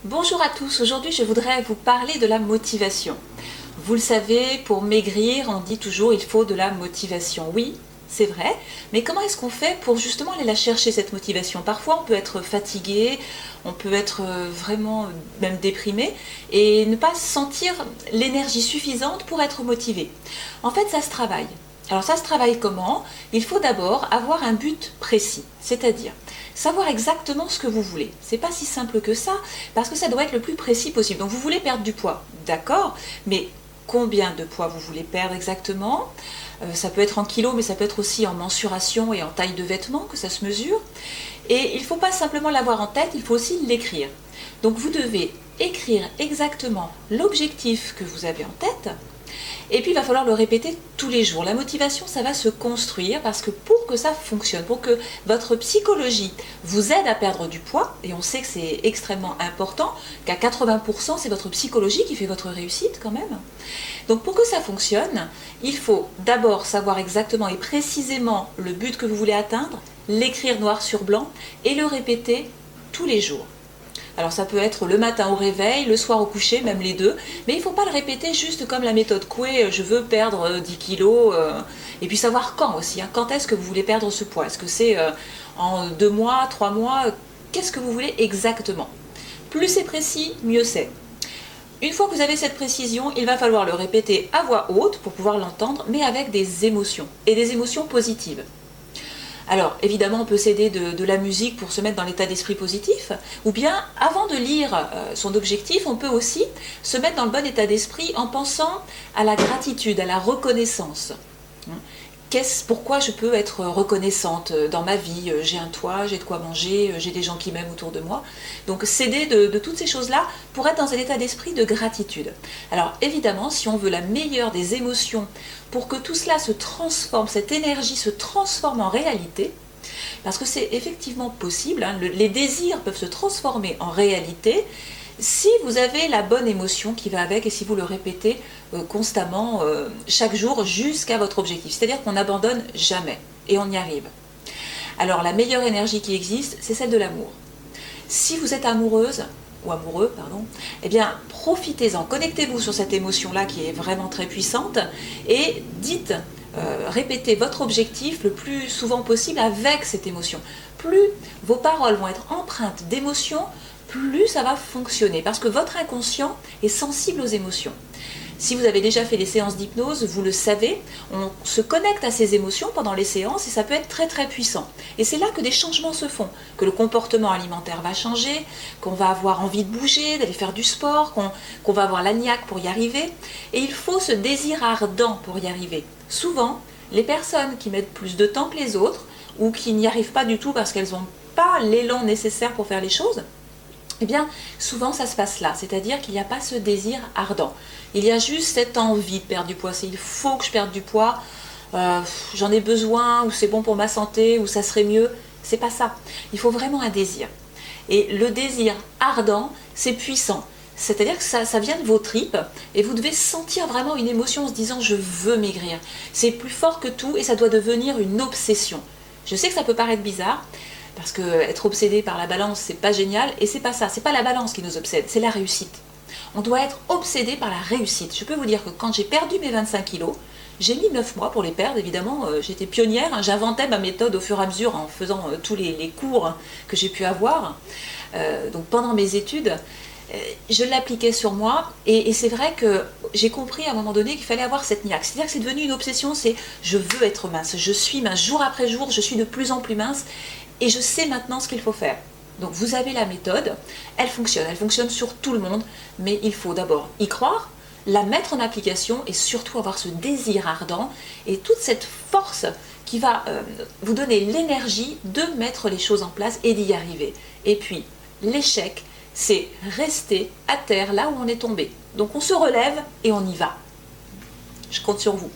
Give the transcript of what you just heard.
Bonjour à tous, aujourd'hui je voudrais vous parler de la motivation. Vous le savez, pour maigrir, on dit toujours il faut de la motivation. Oui, c'est vrai, mais comment est-ce qu'on fait pour justement aller la chercher cette motivation? Parfois on peut être fatigué, on peut être vraiment même déprimé et ne pas sentir l'énergie suffisante pour être motivé. En fait, ça se travaille. Alors ça se travaille comment? Il faut d'abord avoir un but précis, c'est-à-dire savoir exactement ce que vous voulez. C'est pas si simple que ça, parce que ça doit être le plus précis possible. Donc vous voulez perdre du poids, d'accord, mais combien de poids vous voulez perdre exactement? Ça peut être en kilos, mais ça peut être aussi en mensuration et en taille de vêtements que ça se mesure. Et il ne faut pas simplement l'avoir en tête, il faut aussi l'écrire. Donc vous devez écrire exactement l'objectif que vous avez en tête. Et puis il va falloir le répéter tous les jours. La motivation, ça va se construire parce que pour que ça fonctionne, pour que votre psychologie vous aide à perdre du poids, et on sait que c'est extrêmement important, qu'à 80% c'est votre psychologie qui fait votre réussite quand même. Donc pour que ça fonctionne, il faut d'abord savoir exactement et précisément le but que vous voulez atteindre, l'écrire noir sur blanc et le répéter tous les jours. Alors ça peut être le matin au réveil, le soir au coucher, même les deux, mais il ne faut pas le répéter juste comme la méthode Coué, je veux perdre 10 kilos, et puis savoir quand aussi, hein, quand est-ce que vous voulez perdre ce poids, est-ce que c'est en 2 mois, 3 mois, qu'est-ce que vous voulez exactement? Plus c'est précis, mieux c'est. Une fois que vous avez cette précision, il va falloir le répéter à voix haute pour pouvoir l'entendre, mais avec des émotions, et des émotions positives. Alors, évidemment, on peut s'aider de la musique pour se mettre dans l'état d'esprit positif, ou bien, avant de lire son objectif, on peut aussi se mettre dans le bon état d'esprit en pensant à la gratitude, à la reconnaissance. Pourquoi je peux être reconnaissante dans ma vie? J'ai un toit, j'ai de quoi manger, j'ai des gens qui m'aiment autour de moi. Donc s'aider de toutes ces choses-là pour être dans un état d'esprit de gratitude. Alors évidemment, si on veut la meilleure des émotions pour que tout cela se transforme, cette énergie se transforme en réalité, parce que c'est effectivement possible, hein, les désirs peuvent se transformer en réalité, si vous avez la bonne émotion qui va avec et si vous le répétez constamment chaque jour jusqu'à votre objectif. C'est-à-dire qu'on n'abandonne jamais et on y arrive. Alors la meilleure énergie qui existe, c'est celle de l'amour. Si vous êtes amoureuse, ou amoureux, pardon, eh bien profitez-en, connectez-vous sur cette émotion-là qui est vraiment très puissante et dites, répétez votre objectif le plus souvent possible avec cette émotion. Plus vos paroles vont être empreintes d'émotions, plus ça va fonctionner, parce que votre inconscient est sensible aux émotions. Si vous avez déjà fait des séances d'hypnose, vous le savez, on se connecte à ces émotions pendant les séances et ça peut être très très puissant. Et c'est là que des changements se font, que le comportement alimentaire va changer, qu'on va avoir envie de bouger, d'aller faire du sport, qu'on va avoir la niaque pour y arriver. Et il faut ce désir ardent pour y arriver. Souvent, les personnes qui mettent plus de temps que les autres, ou qui n'y arrivent pas du tout parce qu'elles n'ont pas l'élan nécessaire pour faire les choses, eh bien, souvent ça se passe là, c'est-à-dire qu'il n'y a pas ce désir ardent. Il y a juste cette envie de perdre du poids, c'est il faut que je perde du poids, j'en ai besoin, ou c'est bon pour ma santé, ou ça serait mieux. C'est pas ça. Il faut vraiment un désir. Et le désir ardent, c'est puissant. C'est-à-dire que ça vient de vos tripes et vous devez sentir vraiment une émotion en se disant je veux maigrir. C'est plus fort que tout et ça doit devenir une obsession. Je sais que ça peut paraître bizarre, parce que être obsédé par la balance, c'est pas génial, et c'est pas ça, c'est pas la balance qui nous obsède, c'est la réussite. On doit être obsédé par la réussite. Je peux vous dire que quand j'ai perdu mes 25 kilos, j'ai mis 9 mois pour les perdre, évidemment, j'étais pionnière, hein, j'inventais ma méthode au fur et à mesure en faisant tous les cours que j'ai pu avoir. Donc pendant mes études, je l'appliquais sur moi, et c'est vrai que j'ai compris à un moment donné qu'il fallait avoir cette niaque. C'est-à-dire que c'est devenu une obsession, c'est je veux être mince, je suis mince, jour après jour, je suis de plus en plus mince, et je sais maintenant ce qu'il faut faire. Donc vous avez la méthode, elle fonctionne sur tout le monde, mais il faut d'abord y croire, la mettre en application et surtout avoir ce désir ardent et toute cette force qui va vous donner l'énergie de mettre les choses en place et d'y arriver. Et puis l'échec, c'est rester à terre là où on est tombé. Donc on se relève et on y va. Je compte sur vous.